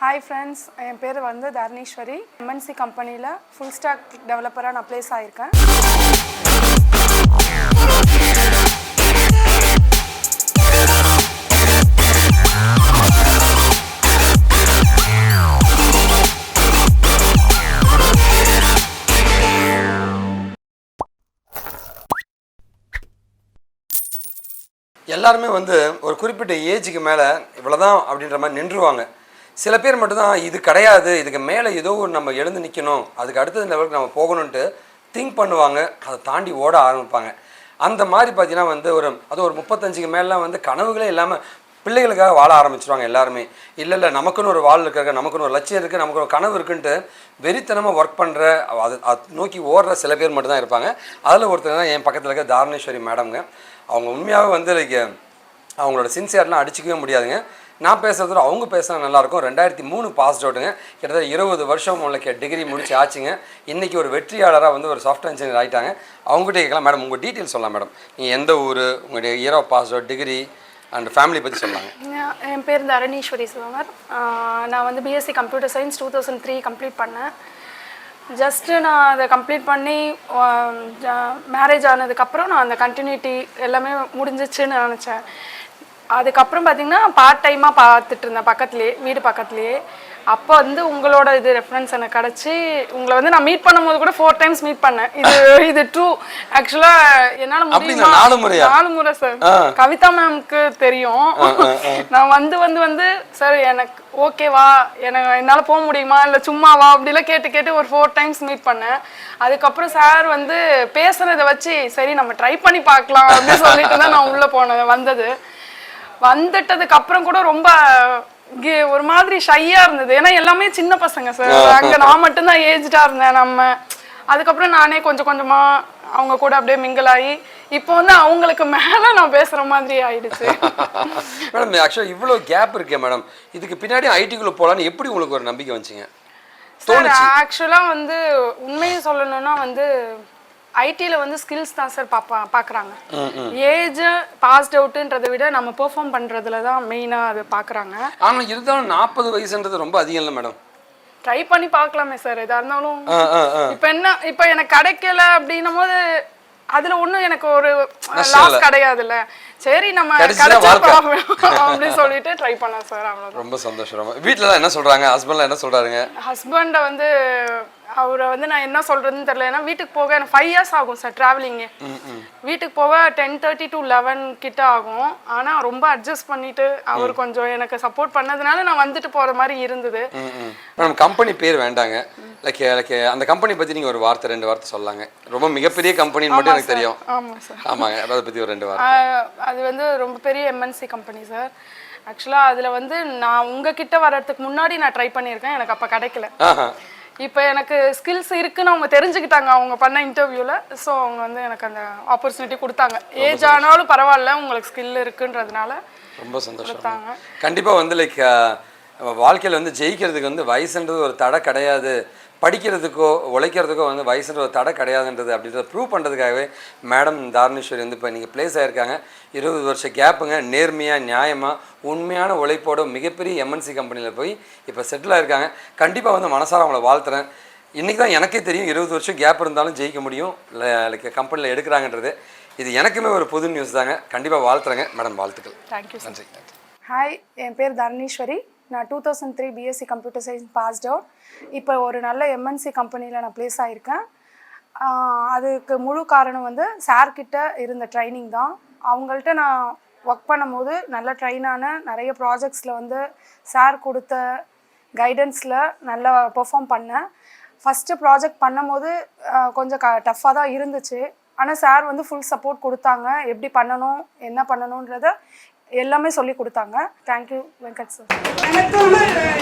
Hi friends, என் பேர் வந்து தர்ணீஸ்வரி. MNC கம்பெனில full stack developer நான் place ஆயிருக்கேன். எல்லாருமே வந்து ஒரு குறிப்பிட்ட ஏஜுக்கு மேலே இவ்வளோதான் அப்படின்ற மாதிரி நின்றுவாங்க. சில பேர் மட்டும்தான் இது கிடையாது, இதுக்கு மேலே ஏதோ ஒரு நம்ம எழுந்து நிற்கணும், அதுக்கு அடுத்தது லெவலுக்கு நம்ம போகணுன்ட்டு திங்க் பண்ணுவாங்க, அதை தாண்டி ஓட ஆரம்பிப்பாங்க. அந்த மாதிரி பார்த்தீங்கன்னா வந்து ஒரு 35க்கு மேலாம் வந்து கனவுகளே இல்லாமல் பிள்ளைகளுக்காக வாழ ஆரம்பிச்சிருவாங்க எல்லாருமே. இல்லை நமக்குன்னு ஒரு வாழ் இருக்கிற, நமக்குன்னு ஒரு லட்சியம் இருக்குது, நமக்கு ஒரு கனவு இருக்குன்ட்டு வெறித்தனமாக ஒர்க் பண்ணுற அது நோக்கி ஓடுற சில பேர் மட்டும்தான் இருப்பாங்க. அதில் ஒருத்தர் தான் என் பக்கத்தில் இருக்க தாரணேஸ்வரி மேடம்ங்க. அவங்க உண்மையாகவே வந்து அவங்களோட சின்சியர்லாம் அடிச்சிக்கவே முடியாதுங்க. நான் பேசுகிறதோட அவங்க பேசுனா நல்லாயிருக்கும். 2003 பாஸ் அவுட்டுங்க. கிட்டத்தட்ட 20 வருஷம் உங்களுக்கு டிகிரி முடிச்சு ஆச்சுங்க. இன்றைக்கி ஒரு வெற்றியாளராக வந்து ஒரு சாஃப்ட்வேர் இன்ஜினியர் ஆகிட்டாங்க. அவங்ககிட்ட கேட்கலாம், மேடம் உங்கள் டீட்டெயில்ஸ் சொல்லலாம் மேடம். நீங்கள் எந்த ஊர், உங்களுடைய year of pass out, degree and family பற்றி சொல்லாங்க. என் பேர் தரணீஸ்வரி சிவமர். நான் வந்து பிஎஸ்சி கம்ப்யூட்டர் சயின்ஸ் 2003 கம்ப்ளீட் பண்ணேன். ஜஸ்ட்டு நான் அதை கம்ப்ளீட் பண்ணி மேரேஜ் ஆனதுக்கப்புறம் நான் அந்த கண்டினியூட்டி எல்லாமே முடிஞ்சிச்சுன்னு நினச்சேன். அதுக்கப்புறம் பார்த்திங்கன்னா பார்ட் டைமாக பார்த்துட்டு இருந்தேன் வீடு பக்கத்துலேயே. அப்போ வந்து உங்களோட இது ரெஃபரன்ஸ் எனக்கு கிடச்சி உங்களை வந்து நான் மீட் பண்ணும்போது கூட 4 times மீட் பண்ணேன். இது ட்ரூ. ஆக்சுவலாக என்னால் முடியுமா 4 முறை சார். கவிதா மேம்க்கு தெரியும். நான் வந்து சார் எனக்கு ஓகேவா, என்னால் போக முடியுமா இல்லை சும்மாவா அப்படிலாம் கேட்டு ஒரு 4 times மீட் பண்ணேன். அதுக்கப்புறம் சார் வந்து பேசுனதை வச்சு சரி நம்ம ட்ரை பண்ணி பார்க்கலாம் அப்படின்னு சொல்லிட்டு தான் நான் உள்ளே வந்துட்டதுக்கு அப்புறம் கூட ரொம்ப ஒரு மாதிரி ஷையா இருந்தது. ஏன்னா எல்லாமே சின்ன பசங்க சார். அங்கே நான் மட்டும்தான் ஏஜ்டா இருந்தேன். அதுக்கப்புறம் நானே கொஞ்சமா அவங்க கூட அப்படியே மிங்கிள் ஆகி இப்போ வந்து அவங்களுக்கு மேல நான் பேசுற மாதிரி ஆயிடுச்சு. மேடம் ஆக்சுவலா இவ்வளோ கேப் இருக்கே மேடம், இதுக்கு பின்னாடி ஐடிக்குள்ள போலான்னு எப்படி உங்களுக்கு ஒரு நம்பிக்கை வந்துச்சுங்க? சார் ஆக்சுவலா வந்து உண்மையை சொல்லணும்னா வந்து ஐடியில் வந்து ஸ்கில்ஸ் தான் சார் பார்க்குறாங்க. ஏஜ் பாஸ்ட் அவுட்டுன்றதை விட நம்ம பெர்ஃபார்ம் பண்ணுறதுல தான் மெயினாக அதை பார்க்குறாங்க. ஆனால் இருந்தாலும் 40 வயசுன்றது ரொம்ப அதிகம் இல்லை மேடம்? ட்ரை பண்ணி பார்க்கலாமே சார். எதாக இருந்தாலும் இப்போ எனக்கு கிடைக்கல அப்படின்னும் போது அதில் ஒன்றும் எனக்கு ஒரு லாஸ் கிடையாதுல்ல. சரி நம்ம அப்படின்னு சொல்லிட்டு ட்ரை பண்ணேன் சார். அவ்வளோ. ரொம்ப சந்தோஷம். வீட்டிலலாம் என்ன சொல்கிறாங்க? ஹஸ்பண்ட்லாம் என்ன சொல்கிறாருங்க? ஹஸ்பண்டை வந்து அவரை வந்து நான் என்ன சொல்றதுன்னு தெரியல. ஏன்னா வீட்டுக்கு போக எனக்கு 5 years ஆகும் சார் ட்ராவலிங்கு. வீட்டுக்கு போக 10:30 to 11 கிட்ட ஆகும். ஆனால் ரொம்ப அட்ஜஸ்ட் பண்ணிட்டு அவர் கொஞ்சம் எனக்கு சப்போர்ட் பண்ணதுனால நான் வந்துட்டு போகிற மாதிரி இருந்தது. மேடம் கம்பெனி பேர் வேண்டாங்க, லைக் அந்த கம்பெனி பற்றி நீங்கள் ஒரு 2 வார்த்தை சொல்லாங்க. ரொம்ப மிகப்பெரிய கம்பெனின்னு மட்டும் எனக்கு தெரியும். ஆமாம் சார். ஆமாங்க, அதை பற்றி ஒரு 2 வார்த்தை. அது வந்து ரொம்ப பெரிய MNC கம்பெனி சார். ஆக்சுவலாக அதில் வந்து நான் உங்ககிட்ட வர்றதுக்கு முன்னாடி நான் ட்ரை பண்ணியிருக்கேன். எனக்கு அப்போ கிடைக்கல. இப்போ எனக்கு ஸ்கில்ஸ் இருக்குன்னு அவங்க தெரிஞ்சுக்கிட்டாங்க அவங்க பண்ண இன்டர்வியூவில். ஸோ அவங்க வந்து எனக்கு அந்த ஆப்பர்ச்சுனிட்டி கொடுத்தாங்க. ஏஜ் ஆனாலும் பரவாயில்ல, உங்களுக்கு ஸ்கில் இருக்குன்றதுனால ரொம்ப சந்தோஷம். கண்டிப்பாக வந்து லைக் வாழ்க்கையில் வந்து ஜெயிக்கிறதுக்கு வந்து வயசுன்றது ஒரு தடை கிடையாது, படிக்கிறதுக்கோ உழைக்கிறதுக்கோ வந்து வயசுன்ற ஒரு தடை கிடையாதுன்றது அப்படின்றத ப்ரூவ் பண்ணுறதுக்காகவே மேடம் தாரணேஸ்வரி வந்து இப்போ நீங்கள் ப்ளேஸ் ஆகிருக்காங்க. 20 வருஷ கேப்புங்க. நேர்மையாக நியாயமாக உண்மையான உழைப்போட மிகப்பெரிய MNC கம்பெனியில் போய் இப்போ செட்டில் ஆகிருக்காங்க. கண்டிப்பாக வந்து மனசார அவங்கள வாழ்த்துறேன். இன்றைக்கி தான் எனக்கே தெரியும் 20 வருஷம் கேப் இருந்தாலும் ஜெயிக்க முடியும் லைக் கம்பெனியில் எடுக்கிறாங்கன்றது. இது எனக்குமே ஒரு புது நியூஸ் தாங்க. கண்டிப்பாக வாழ்த்துறேங்க மேடம். வாழ்த்துக்கள். தேங்க்யூ. நன்றி. ஹாய், என் பேர் தர்ணீஸ்வரி. நான் 2003 BSc computer science passed out. இப்போ ஒரு நல்ல MNC கம்பெனியில் நான் ப்ளேஸ் ஆகியிருக்கேன். அதுக்கு முழு காரணம் வந்து சார்கிட்ட இருந்த ட்ரைனிங் தான். அவங்கள்ட்ட நான் ஒர்க் பண்ணும்போது நல்ல ட்ரெயினான நிறைய ப்ராஜெக்ட்ஸில் வந்து சார் கொடுத்த கைடன்ஸில் நல்லா பெர்ஃபார்ம் பண்ணேன். ஃபஸ்ட்டு ப்ராஜெக்ட் பண்ணும்போது கொஞ்சம் டஃப்பாக தான் இருந்துச்சு. ஆனால் சார் வந்து ஃபுல் சப்போர்ட் கொடுத்தாங்க. எப்படி பண்ணணும், என்ன பண்ணணுன்றத எல்லாமே சொல்லி கொடுத்தாங்க. Thank you Venkat sir. எனக்கு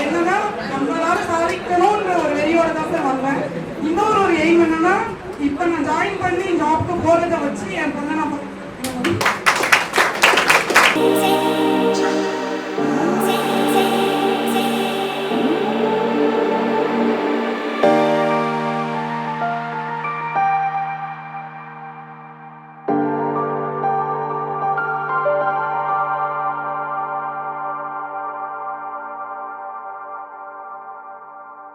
என்னன்னா நம்மளால சாதிக்கணும்ன்ற ஒரு வெறியோட தான் சார் வந்தேன். இன்னொரு எய்ம் என்னன்னா இப்போ நான் ஜாயின் பண்ணி ஜாப்க்கு போகிறத வச்சு என் பொண்ணை நான்